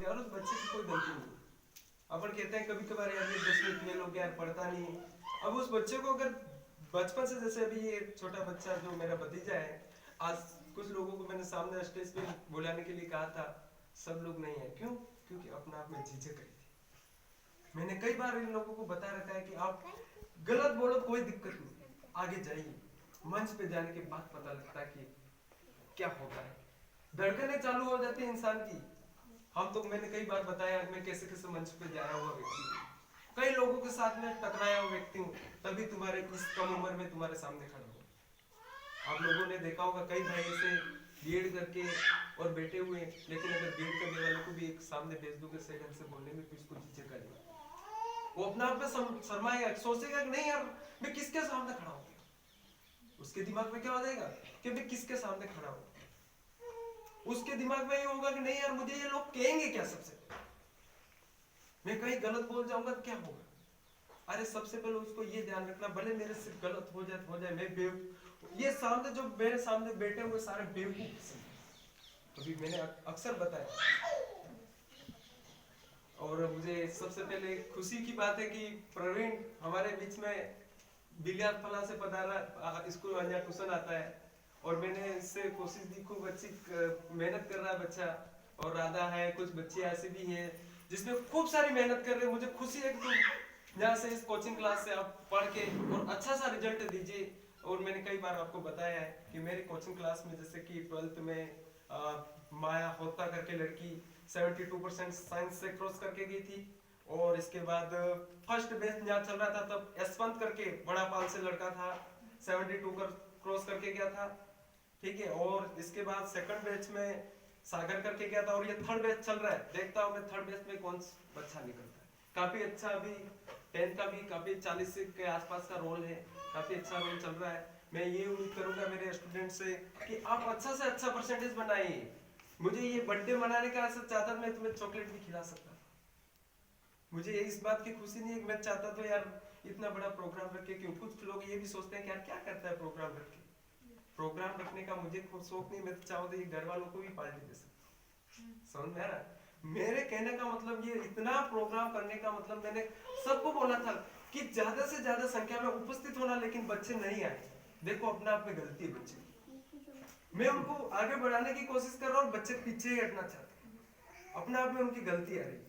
गया और उस बच्चे की कोई गलती नहीं। अपन कहते हैं कभी कभार यार ये 10वीं फेल हो गया, पढ़ता नहीं। अब उस बच्चे को अगर बचपन से, जैसे अभी ये छोटा बच्चा जो मेरा भतीजा है, आज कुछ लोगों को मैंने सामने स्टेज पे बुलाने के लिए कहा था, सब लोग नहीं है। क्यों? क्योंकि अपना आप में झिझक रही थी। मैंने कई बार इन लोगों को बता रखा है कि आप गलत बोलो कोई दिक्कत नहीं, आगे जाइए। मंच पे जाने के बाद पता लगता है कि क्या होता है, धड़कनें चालू हो जाती है इंसान की। हम तो, मैंने कई बार बताया मैं कैसे कैसे मंच पे जाया हुआ व्यक्ति हूँ, कई लोगों के साथ में टकराया हुआ व्यक्ति हूँ, तभी तुम्हारे इस कम उम्र में तुम्हारे सामने खड़ा हूँ। आप लोगों ने देखा होगा कई भाई ऐसे बीएड करके और बैठे हुए, लेकिन अगर बीएड करने वाले को भी एक सामने भेज दोगे सही ढंग से बोलने में, तो इसको झिझक आएगी, वो अपना आप में शर्माएगा, सोचेगा कि नहीं यार मैं किसके सामने खड़ा हूँ। उसके दिमाग में क्या हो जाएगा कि मैं किसके सामने खड़ा हूँ। उसके दिमाग में ये होगा कि नहीं यार मुझे ये लोग कहेंगे क्या, सबसे मैं कहीं गलत बोल जाऊंगा तो क्या होगा। अरे सबसे पहले उसको ये ध्यान रखना, भले मेरे से गलत हो जाए मैं ये सामने जो मेरे सामने बैठे हुए सारे बेवकूफ। अभी मैंने अक्सर बताया, और मुझे सबसे पहले खुशी की बात है कि प्रवीण हमारे बीच में बिलियार्ड फला से पधारा, स्कूल वाला ट्यूशन आता है, और मैंने इससे कोशिश दी, खूब अच्छी मेहनत कर रहा है बच्चा। और राधा है, कुछ बच्चे ऐसे भी हैं जिसमें खूब सारी मेहनत कर रहे हैं। मुझे खुशी है कि तुम यहाँ से इस कोचिंग क्लास से आप पढ़ के और अच्छा सा रिजल्ट दीजिए। और मैंने कई बार आपको बताया है कि मेरी कोचिंग क्लास में, जैसे कि 12th में माया होता करके लड़की 72% साइंस से क्रॉस करके गई थी, और इसके बाद फर्स्ट बेस्ट यहाँ चल रहा था तब यशवंत करके बड़ा पाल से लड़का था, 72 कर क्रॉस करके गया था, ठीक है। और इसके बाद सेकंड बैच में सागर करके गया था, और ये थर्ड बैच चल रहा है, देखता हूँ मैं थर्ड बैच में कौन बच्चा निकलता है। काफी अच्छा, अभी 10th का भी काफी 40 के आसपास का रोल है, काफी अच्छा रोल चल रहा है। मैं ये उम्मीद करूंगा मेरे स्टूडेंट से कि आप अच्छा से अच्छा परसेंटेज बनाइए। मुझे ये बर्थडे मनाने का ऐसा चाहता, मैं तुम्हें चॉकलेट भी खिला सकता, मुझे इस बात की खुशी नहीं है कि मैं चाहता तो यार इतना बड़ा प्रोग्राम रखे। क्यों? कुछ लोग ये भी सोचते हैं कि यार क्या करता है प्रोग्राम रख के। प्रोग्राम रखने का मुझे खुद शौक नहीं, मैं तो चाहूँ तो ये घर वालों को भी पार्टी दे सकता। समझ में आ रहा? मेरे कहने का मतलब ये इतना प्रोग्राम करने का मतलब, मैंने सबको बोला था कि ज्यादा से ज्यादा संख्या में उपस्थित होना, लेकिन बच्चे नहीं आए। देखो अपने आप में गलती है बच्चे, मैं उनको आगे बढ़ाने की कोशिश कर रहा हूँ, बच्चे पीछे ही हटना चाहते हैं, अपने आप में उनकी गलती आ रही है।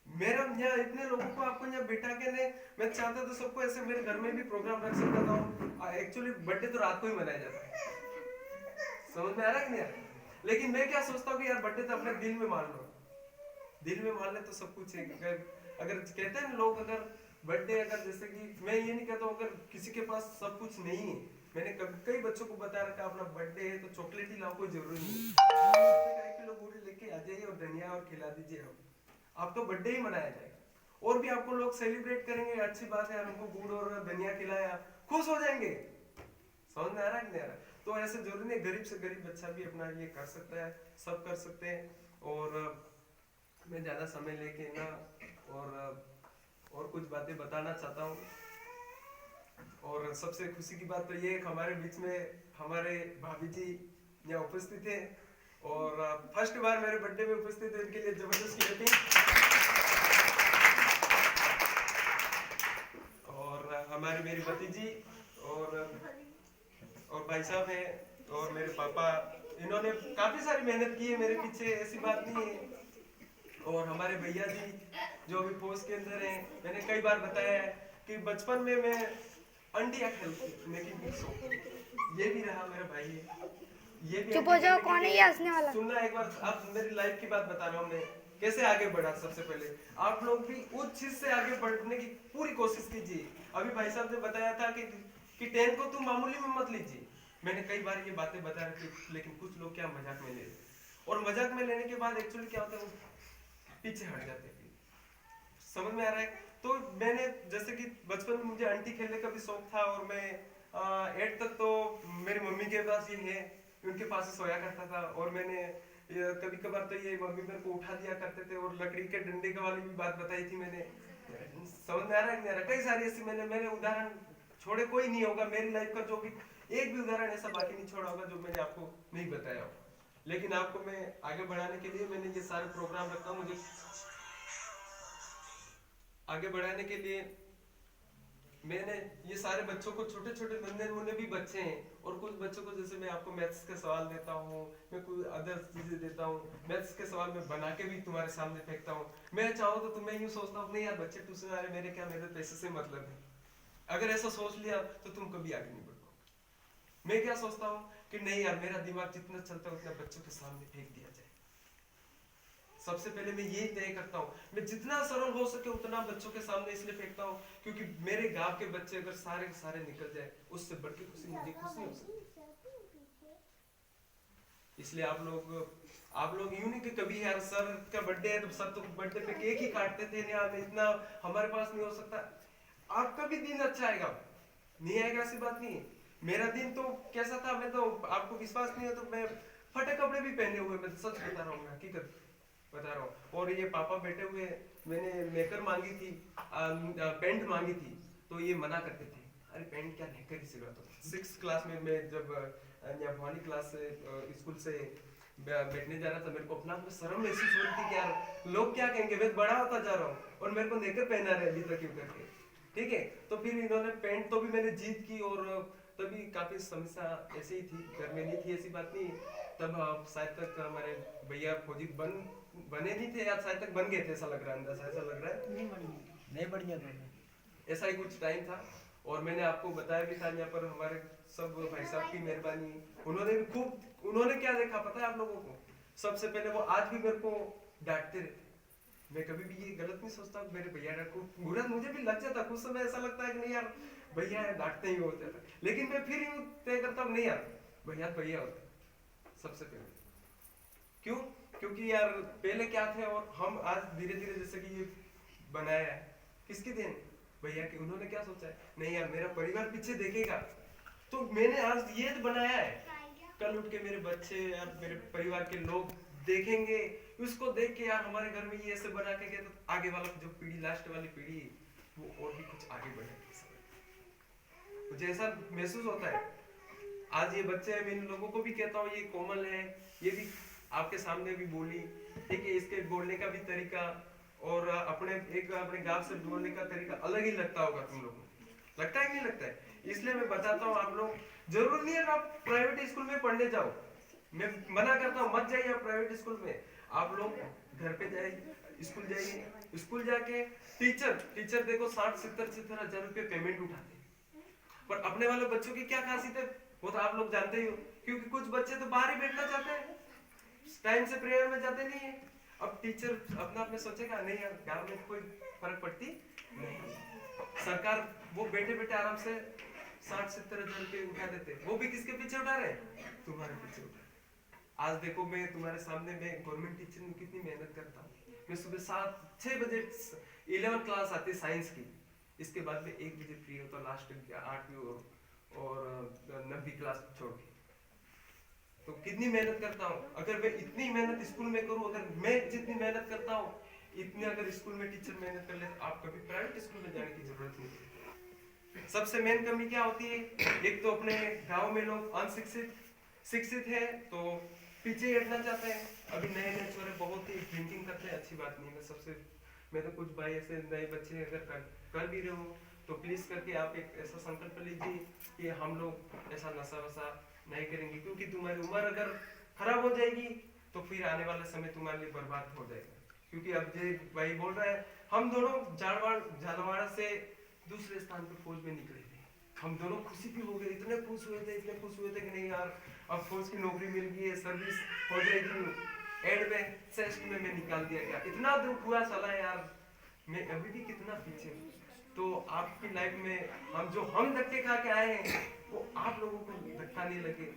मेरा यहाँ इतने लोगों को आपको यहाँ बिठा के ने, मैं चाहता तो सबको ऐसे मेरे घर में भी प्रोग्राम रख सकता था। एक्चुअली बर्थडे तो रात को ही मनाया जाता है, समझ में आ रहा है कि नहीं आ रहा? लेकिन मैं क्या सोचता हूँ कि यार बर्थडे तो अपने दिल में मान लो, दिल में मान ले तो सब कुछ है। अगर कहते हैं लोग, अगर बर्थडे, अगर जैसे कि मैं ये नहीं कहता हूँ अगर किसी के पास सब कुछ नहीं है, मैंने कई बच्चों को बता रखा अपना बर्थडे है तो चॉकलेट ही लाओ, कोई जरूरी नहीं 1 किलो गुड़ लेके आ जाइए और धनिया और खिला दीजिए, आप तो बर्थडे ही मनाया जाएगा। और भी आपको लोग सेलिब्रेट करेंगे, अच्छी बात है, उनको गुड़ और धनिया खिलाया, खुश हो जाएंगे। समझ में आ रहा है कि नहीं आ रहा? तो ऐसे जरूरी नहीं, गरीब से गरीब बच्चा भी अपना ये कर सकता है, सब कर सकते हैं। और मैं ज्यादा समय लेके ना और कुछ बातें बताना चाहता हूँ। और सबसे खुशी की बात तो ये है, हमारे बीच में हमारे भाभी जी यहाँ उपस्थित है, और फर्स्ट बार मेरे बर्थडे में उपस्थित है, इनके लिए जबरदस्त क्लैपिंग। और हमारी मेरी भतीजी और भाई साहब हैं, और मेरे पापा, इन्होंने काफी सारी मेहनत की है मेरे पीछे, ऐसी बात नहीं है। और हमारे भैया जी जो अभी पोस्ट के अंदर हैं, मैंने कई बार बताया है कि बचपन में मैं अंडिया खेलती, लेकिन ये भी रहा मेरा भाई है, ये भी चुप हो जाओ, कौन है ये हंसने वाला? सुनना एक बार, आप मेरी लाइफ की बात बता रहा हूँ मैं कैसे आगे बढ़ा। सबसे पहले आप लोग भी उस चीज से आगे बढ़ने की पूरी कोशिश कीजिए। अभी भाई साहब ने बताया था कि 10 को तुम मामूली में मत लीजिए, मैंने कई बार ये बातें बता रखी, लेकिन कुछ लोग क्या मजाक में ले लेते, और मजाक में लेने के बाद एक्चुअली क्या होता है, पीछे हट जाते हैं। समझ में आ रहा है? तो मैंने, जैसे कि बचपन में मुझे आंटी खेलने का भी शौक था, और मैं 8 तक तो मेरी मम्मी के पास ही है, उनके पास ही सोया करता था। और मैंने कभी कभार तो ये मम्मी मेरे को उठा दिया करते थे, और लकड़ी के डंडे का वाली भी बात बताई थी मैंने। समझ में आ रहा है नहीं आ रहा? कई सारी ऐसी मैंने उदाहरण छोड़े कोई नहीं होगा मेरी लाइफ का, जो भी एक भी उदाहरण ऐसा बाकी नहीं छोड़ा होगा जो मैंने आपको नहीं बताया होगा। लेकिन आपको मैं आगे बढ़ाने के लिए मैंने ये सारे प्रोग्राम रखा। मुझे आगे बढ़ाने के लिए मैंने ये सारे बच्चों को, छोटे छोटे नन्हे मुन्ने भी बच्चे हैं, और कुछ बच्चों को जैसे मैं आपको मैथ्स के सवाल देता हूँ, मैं कोई अदर चीजें देता हूँ, मैथ्स के सवाल मैं बना के भी तुम्हारे सामने फेंकता हूँ। मैं चाहूँ तो तुम्हें यूँ सोचता हूँ नहीं यार बच्चे ट्यूशन आ रहे, मेरे क्या, मेरे पैसे से मतलब है। अगर ऐसा सोच लिया तो तुम कभी आगे नहीं बढ़ पाओगे। मैं क्या सोचता हूँ कि नहीं यार, मेरा दिमाग जितना चलता है उतना बच्चों के सामने फेंक दिया जाए। सबसे पहले मैं यही तय करता हूँ, मैं जितना सरल हो सके उतना बच्चों के सामने इसलिए फेंकता हूँ क्योंकि मेरे गांव के बच्चे अगर सारे के सारे निकल जाए, उससे बढ़ के खुशी मुझे खुश नहीं हो सकती। इसलिए आप लोग यूं नहीं कि कभी यार सर का बर्थडे है तो सर तो बर्थडे पे केक ही काटते थे, नहीं यार इतना हमारे पास नहीं हो सकता। आपका भी दिन अच्छा आएगा, नहीं आएगा ऐसी बात नहीं है। मेरा दिन तो कैसा था, मैं तो आपको विश्वास नहीं है तो मैं फटे कपड़े भी पहने हुए, मैं सच बता रहा हूँ, मैं हकीकत बता रहा हूँ। और ये पापा बैठे हुए, मैंने मेकर मांगी थी, पेंट मांगी थी, तो ये मना करते थे, अरे पेंट क्या नेकर ही सिला। तो 6th क्लास में मैं जब यहाँ भवानी क्लास से स्कूल से बैठने जा रहा था, मेरे को अपना आप में शर्म महसूस हो रही थी कि यार लोग क्या कहेंगे, मैं बड़ा होता जा रहा हूँ और मेरे को नेकर पहना रहे अभी तक क्यों करके। ठीक है, तो फिर इन्होंने पेंट तो भी मैंने जीत की, और तभी काफी समस्या ऐसे ही थी, घर में नहीं थी ऐसी बात नहीं। तब शायद तक हमारे भैया फौजी बने नहीं थे, या शायद तक बन गए थे, ऐसा लग रहा है, अंदाजा ऐसा लग रहा है, नहीं बढ़िया ऐसा ही कुछ टाइम था। और मैंने आपको बताया भी था यहाँ पर हमारे सब भाई साहब की मेहरबानी, उन्होंने भी खूब, उन्होंने क्या देखा पता है आप लोगों को, सबसे पहले वो आज भी मेरे को डांटते रहते। मैं कभी भी ये गलत नहीं सोचता मेरे भैया डांटो, बुरा मुझे भी लग जाता, कुछ समय ऐसा लगता है कि नहीं यार भैया डांटते ही होते हैं, लेकिन मैं फिर यूं तय करता हूँ नहीं यार भैया भैया होते सबसे पहले। क्यों? क्योंकि यार पहले क्या थे और हम आज धीरे धीरे जैसे कि ये बनाया है, किसके देन, भैया के। उन्होंने क्या सोचा है, नहीं यार मेरा परिवार पीछे देखेगा, तो मैंने आज ये बनाया है, कल उठ के मेरे बच्चे यार मेरे परिवार के लोग देखेंगे, उसको देख के यार हमारे घर में ये ऐसे बना के गया, तो आगे वाला जो पीढ़ी, लास्ट वाली पीढ़ी, वो और भी कुछ आगे बढ़ेगी। मुझे ऐसा महसूस होता है। आज ये बच्चे हैं, मैं इन लोगों को भी कहता हूँ, ये कोमल है, ये भी आपके सामने भी बोली, ठीक है, इसके बोलने का भी तरीका और अपने गांव से बोलने का तरीका अलग ही लगता होगा तुम लोगों को, लगता है कि नहीं लगता है? इसलिए मैं बताता हूँ, आप लोग जरूर नहीं है आप प्राइवेट स्कूल में पढ़ने जाओ, मैं मना करता हूँ मत जाइए आप प्राइवेट स्कूल में। आप लोग घर पे जाइए, स्कूल जाइए, स्कूल जाके टीचर देखो 60-70 हजार रुपए पेमेंट उठाते, पर अपने वाले बच्चों की क्या खासियत है वो तो आप लोग जानते ही हो, क्योंकि कुछ बच्चे तो बाहर ही बैठना चाहते हैं, टाइम से प्रेयर में जाते नहीं है। अब टीचर अपना आप में सोचेगा नहीं यार गांव में कोई फर्क पड़ती नहीं, सरकार वो बैठे बैठे आराम से 60-70 हजार रुपए उठा देते, वो भी किसके पीछे उठा रहे, तुम्हारे पीछे उठा रहे। आज देखो मैं तुम्हारे सामने में गवर्नमेंट टीचर में कितनी मेहनत करता हूँ, मैं सुबह 7-6 बजे 11th क्लास आती साइंस की, इसके बाद में 1 बजे फ्री होता लास्ट 8वीं और 9वीं क्लास छोड़ के, तो कितनी मेहनत करता हूँ। अगर मैं इतनी मेहनत स्कूल में करूँ, अगर मैं जितनी मेहनत करता हूँ इतनी अगर स्कूल में टीचर मेहनत कर ले, आप कभी प्राइवेट स्कूल में जाने की जरूरत नहीं। सबसे मेन कमी क्या होती है, एक तो अपने गांव में लोग शिक्षित है तो पीछे हटना चाहते हैं। अभी नए छोरे बहुत ही ड्रिंकिंग करते हैं, अच्छी बात नहीं। मैं तो कुछ भाई ऐसे नए बच्चे अगर कर भी रहे हो तो प्लीज करके आप एक ऐसा संकल्प लीजिए कि हम लोग ऐसा नशा वशा नहीं करेंगे, क्योंकि तुम्हारी उम्र अगर खराब हो जाएगी तो फिर आने वाला समय तुम्हारे लिए बर्बाद हो जाएगा। क्योंकि अब जे भाई बोल रहा है, हम दोनों झालवाड़ा से दूसरे स्थान पर फौज में निकले थे, हम दोनों खुशी भी हो गए, इतने खुश हुए थे कि नहीं यार अब फौज की नौकरी मिल गई है, सर्विस हो जाएगी। एंड में सेस्ट में मैं निकाल दिया गया, इतना दुख हुआ साला यार, मैं अभी भी कितना पीछे हूँ। तो आपकी लाइफ में हम धक्के खा के आए हैं वो आप लोगों को धक्का नहीं लगे,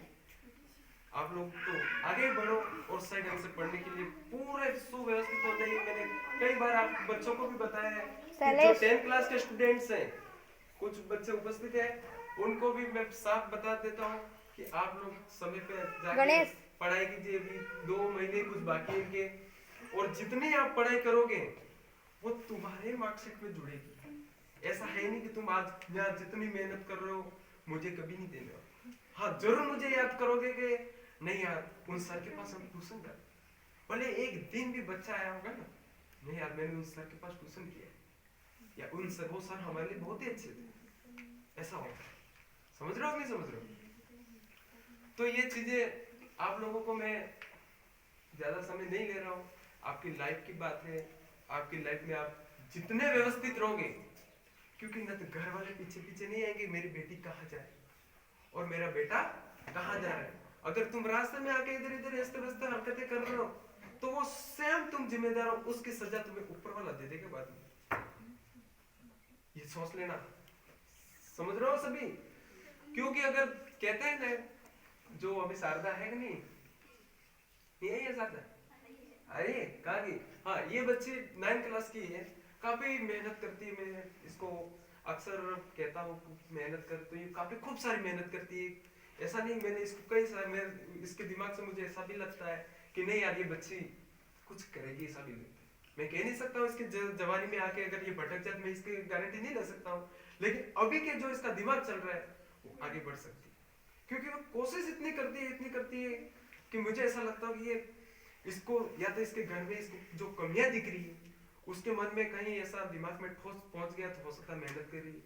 आप लोग तो आगे बढ़ो और सही ढंग से पढ़ने के लिए पूरे सुव्यवस्थित हो जाइए। मैंने कई बार आप बच्चों को भी बताया है कि जो 10th क्लास के स्टूडेंट्स हैं, कुछ बच्चे उपस्थित हैं, उनको भी मैं साफ बता देता हूँ कि आप लोग समय पे जाके पढ़ाई कीजिए। अभी 2 महीने कुछ बाकी इनके, और जितनी आप पढ़ाई करोगे वो तुम्हारे मार्कशीट में जुड़ेगी। ऐसा है नहीं कि तुम आज यहाँ जितनी मेहनत कर रहे हो मुझे कभी नहीं देने हो। हाँ जरूर मुझे याद करोगे कि नहीं यार उन सर के पास हम ट्यूशन कर, भले एक दिन भी बच्चा आया होगा ना, नहीं यार मैंने उन सर के पास ट्यूशन किया, या उन सर, वो सर हमारे लिए बहुत ही अच्छे थे, ऐसा होता है। समझ रहे हो नहीं समझ रहे हो? तो ये चीजें आप लोगों को मैं ज्यादा समय नहीं ले रहा हूँ, आपकी लाइफ की बात है, आपकी लाइफ में आप जितने व्यवस्थित रहोगे, क्योंकि न तो घर वाले पीछे पीछे नहीं आएंगे मेरी बेटी कहाँ जाए और मेरा बेटा कहाँ जा रहा है। अगर तुम रास्ते में आके इधर इधर ऐसे वैसे हरकतें कर रहे हो तो वो सेम तुम जिम्मेदार हो, उसकी सजा तुम्हें ऊपर वाला दे देगा बाद में, ये सोच लेना। समझ रहे हो सभी? क्योंकि अगर कहते हैं ना, जो अभी शारदा है कि नहीं, यही है शारदा, अरे कहा की, हाँ ये बच्ची 9th क्लास की है, काफी मेहनत करती है, मैं इसको अक्सर कहता हूँ मेहनत कर, तो ये काफी खूब सारी मेहनत करती है। ऐसा नहीं, मैंने इसको कई सारे, मैं इसके दिमाग से मुझे ऐसा भी लगता है कि नहीं यार ये बच्ची कुछ करेगी, ऐसा भी मैं कह नहीं सकता हूँ इसके जवानी में आके अगर ये भटक जाए, मैं इसकी गारंटी नहीं ले सकता हूँ, लेकिन अभी के जो इसका दिमाग चल रहा है वो आगे बढ़ सकती है, क्योंकि वो कोशिश इतनी करती है कि मुझे ऐसा लगता है कि ये इसको या तो इसके घर में इसको जो कमियां दिख रही है उसके मन में कहीं ऐसा दिमाग में ठोस पहुंच गया, तो हो सकता है मेहनत कर रही है,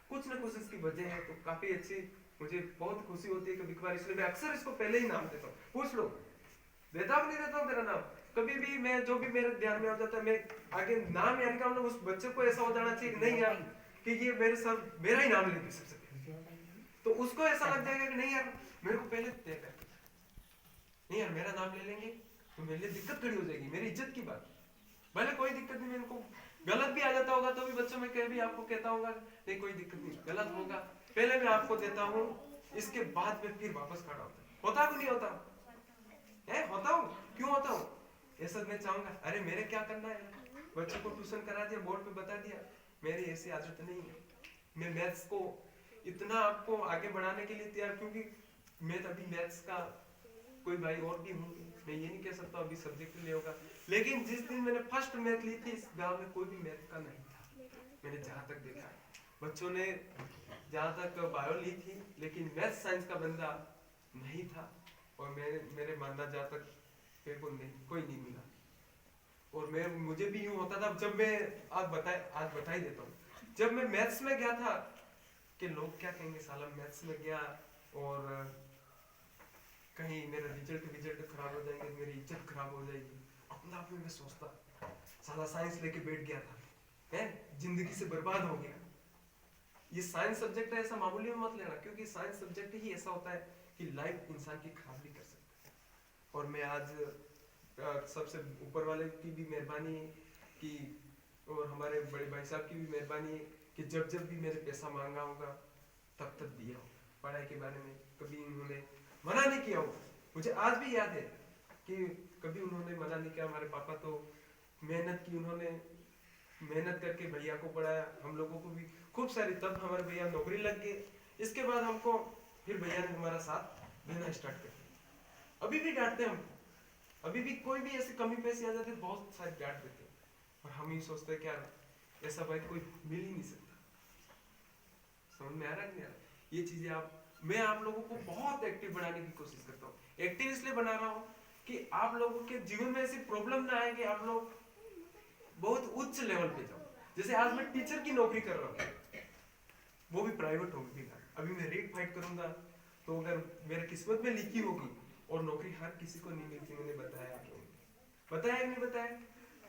कुछ ना कुछ इसकी वजह है, तो काफी अच्छी, मुझे बहुत खुशी होती है कभी कभार, इसलिए मैं अक्सर इसको पहले ही नाम देता हूँ। पूछ लो देता हूँ नहीं देता हूँ तेरा नाम, कभी भी मैं जो भी मेरे ध्यान में आ जाता है मैं आगे नाम याद का, उस बच्चे को ऐसा हो जाना चाहिए नहीं यार कि ये मेरे साथ मेरा ही नाम लेंगे सबसे पहले, तो उसको ऐसा लग जाएगा कि नहीं यार मेरे को पहले तय कर, नहीं यार मेरा नाम ले लेंगे तो मेरे लिए दिक्कत खड़ी हो जाएगी, मेरी इज्जत की बात। भले कोई दिक्कत नहीं, मेरे को गलत भी आ जाता होगा तो भी बच्चों में कह भी आपको कहता होगा नहीं कोई दिक्कत नहीं, गलत होगा पहले मैं आपको देता हूँ, इसके बाद में फिर वापस खड़ा होता है नहीं होता है, होता हूँ, क्यों होता हूँ, ऐसा मैं चाहूंगा अरे मेरे क्या करना है, बच्चे को ट्यूशन करा दिया, बोर्ड पे बता दिया, मेरी ऐसी आदत नहीं है, मैं मैथ्स को इतना आपको आगे बढ़ाने के लिए तैयार, क्योंकि मैं अभी मैथ्स का कोई भाई और भी होंगे, मैं ये नहीं कह सकता अभी सब्जेक्ट ले होगा, लेकिन जिस दिन मैंने फर्स्ट मैथ ली थी इस गांव में कोई भी मैथ का नहीं था, मैंने जहां तक देखा है बच्चों ने जहां तक बायो ली थी, लेकिन मैथ साइंस का बंदा नहीं था, और मेरे मानना जहां तक मेरे को नहीं कोई नहीं मिला, और मैं मुझे भी यूं होता था, जब मैं आज बता ही देता हूँ, जब मैं मैथ्स में गया था कि लोग क्या कहेंगे साला मैथ्स में गया और कहीं मेरा रिजल्ट खराब हो जाएंगे, मेरी इज्जत खराब हो जाएगी, अपना आप में मैं सोचता साला साइंस लेके बैठ गया था, हैं जिंदगी से बर्बाद हो गया। ये साइंस सब्जेक्ट है ऐसा मामूली में मत लेना, क्योंकि साइंस सब्जेक्ट ही ऐसा होता है कि लाइफ इंसान की खराब भी कर सकता है, और मैं आज सबसे ऊपर वाले की भी मेहरबानी है कि, और हमारे बड़े भाई साहब की भी मेहरबानी है कि जब भी मैंने पैसा मांगा होगा तब दिया होगा, पढ़ाई के बारे में कभी उन्होंने मना नहीं किया होगा, मुझे आज भी याद है कि कभी उन्होंने मना नहीं किया। हमारे पापा तो मेहनत की, उन्होंने मेहनत करके भैया को पढ़ाया, हम लोगों को भी खूब सारी, तब हमारे भैया नौकरी लग गए, इसके बाद हमको फिर भैया ने हमारा साथ देना स्टार्ट कर दिया, अभी भी डांटते हम, अभी भी कोई भी ऐसी कमी पेशी आ जाती है बहुत सारी डांट देते, और हम ही सोचते हैं क्या ऐसा भाई कोई मिल ही नहीं सकता। समझ में आ रहा है नहीं आ रहा? ये चीजें मैं आप लोगों को बहुत एक्टिव बनाने की कोशिश करता हूँ, एक्टिव इसलिए बना रहा हूँ कि आप लोगों के जीवन में ऐसी प्रॉब्लम ना आए कि आप लोग बहुत उच्च लेवल पे जाओ। जैसे आज मैं टीचर की नौकरी कर रहा हूँ, वो भी प्राइवेट होगी, अभी मैं रेट फाइट करूंगा, तो अगर मेरे किस्मत में लिखी होगी, और नौकरी हर किसी को नहीं मिलती, मैंने बताया कि नहीं बताया,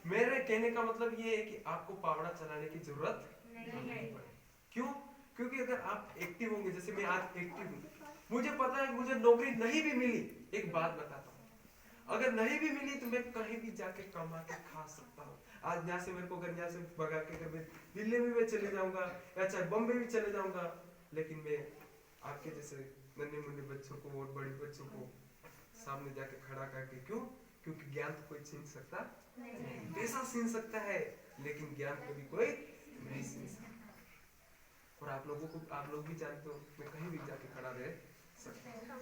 मेरे कहने का मतलब ये है कि आपको पावड़ा चलाने की जरूरत नहीं पड़े। क्यों? क्योंकि अगर आप एक्टिव होंगे, जैसे मैं आज एक्टिव हूँ, मुझे पता है मुझे नौकरी नहीं भी मिली, एक बात बताता हूँ, अगर नहीं भी मिली तो मैं कहीं भी जाके कमा के खा सकता हूँ। आज यहाँ से मेरे को अगर यहाँ से भगा के अगर मैं दिल्ली में भी चले जाऊंगा या चाहे बॉम्बे भी चले जाऊंगा, लेकिन मैं आपके जैसे नन्हे मुन्ने बच्चों को और बड़े बच्चों को सामने जाके खड़ा करके, क्यों? क्योंकि ज्ञान तो कोई छीन सकता नहीं, पैसा छीन सकता है लेकिन ज्ञान कभी कोई नहीं छीन सकता। और आप लोग भी जानते हो मैं कहीं भी जाके खड़ा रह सकता हूँ।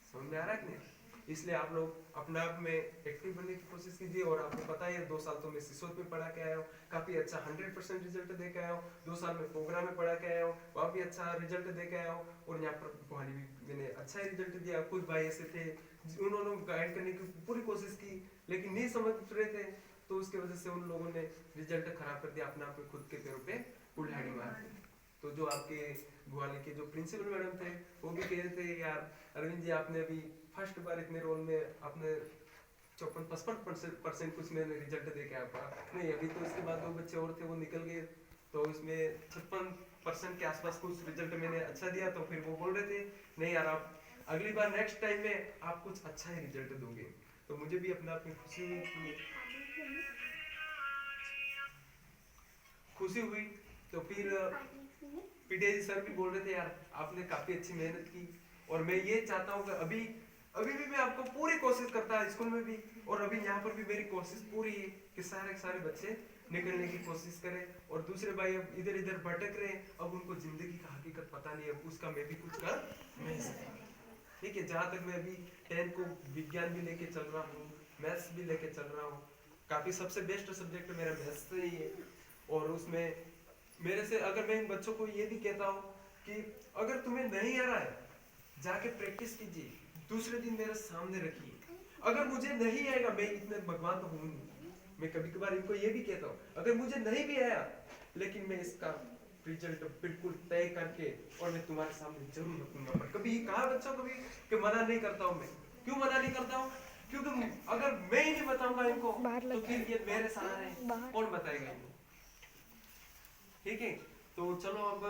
समझ में आ रहा है कि नहीं? इसलिए आप लोग अपने आप में एक्टिव बनने की कोशिश कीजिए। और आपको पता है 2 साल तो मैं सिसोद में पढ़ा के आया हूँ, काफी अच्छा 100% रिजल्ट दे के आया हूँ। 2 साल में प्रोग्राम में पढ़ा के आया हूँ, वहाँ भी अच्छा रिजल्ट दे के आया हूँ। और यहाँ पर वहाँ भी मैंने अच्छा ही रिजल्ट दिया। कुछ भाई ऐसे थे उन्होंने गाइड करने की पूरी कोशिश की लेकिन नहीं समझ रहे थे, तो उसके वजह से उन लोगों ने रिजल्ट खराब कर दिया, अपने आप में खुद के पैरों पे कुल्हाड़ी मार दी। तो जो आपके भोपाल के जो प्रिंसिपल मैडम थे वो भी कह रहे थे यार अरविंद जी आपने अभी फर्स्ट बार इतने रोल में आपने 54-55% कुछ मैंने रिजल्ट दे के आ पाया नहीं। अभी तो इसके बाद 2 बच्चे और थे वो निकल गए, तो इसमें 56% के आसपास कुछ रिजल्ट मैंने अच्छा दिया। तो फिर वो बोल रहे थे नहीं यार आप अगली बार नेक्स्ट टाइम में आप कुछ अच्छा ही रिजल्ट दोगे। तो मुझे भी अपने आप में खुशी हुई। तो फिर पीटीआई सर भी बोल रहे थे यार आपने काफी अच्छी मेहनत की और मैं ये चाहता हूँ कि अभी अभी भी मैं आपको पूरी कोशिश करता है स्कूल में भी और अभी यहाँ पर भी मेरी कोशिश पूरी है कि सारे बच्चे निकलने की कोशिश करें। और दूसरे भाई अब इधर इधर भटक रहे हैं, अब उनको जिंदगी का हकीकत पता नहीं है, उसका मैं भी कुछ कर नहीं सकता। ठीक है, जहाँ तक मैं अभी 10 को विज्ञान भी लेके चल रहा हूँ, मैथ्स भी लेके चल रहा हूँ, काफी सबसे बेस्ट सब्जेक्ट मेरा मैथ्स ही है। और उसमें मेरे से अगर मैं इन बच्चों को ये भी कहता हूँ कि अगर तुम्हें नहीं आ रहा है जाके प्रैक्टिस कीजिए, दूसरे दिन मेरे सामने रखिए। अगर मुझे नहीं आएगा मैं इतने भगवान तो हूँ नहीं, मैं कभी कभार इनको ये भी कहता हूँ अगर मुझे नहीं भी आया लेकिन मैं इसका रिजल्ट बिल्कुल तय करके और मैं तुम्हारे सामने जरूर रखूंगा। पर कभी कहा बच्चों को भी कि मना नहीं करता हूँ। मैं क्यों मना नहीं करता हूँ? क्योंकि अगर मैं ही नहीं बताऊंगा इनको तो फिर ये मेरे सहारे कौन बताएगा इनको? ठीक है, तो चलो अब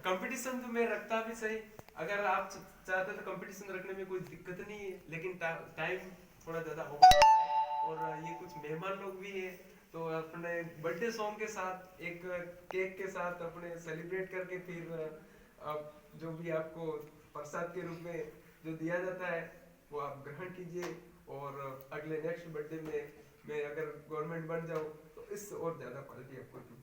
कंपटीशन तो मैं रखता भी सही, अगर आप चाहते तो कंपटीशन रखने में कोई दिक्कत नहीं है, लेकिन टाइम थोड़ा ज्यादा हो गया है और ये कुछ मेहमान लोग भी है। तो अपने बर्थडे सॉन्ग के साथ एक केक के साथ अपने सेलिब्रेट करके फिर अब जो भी आपको प्रसाद के रूप में जो दिया जाता है वो आप ग्रहण कीजिए। और अगले नेक्स्ट बर्थडे में मैं अगर गवर्नमेंट बन जाऊँ तो इससे और ज्यादा पार्टी आपको दूँ।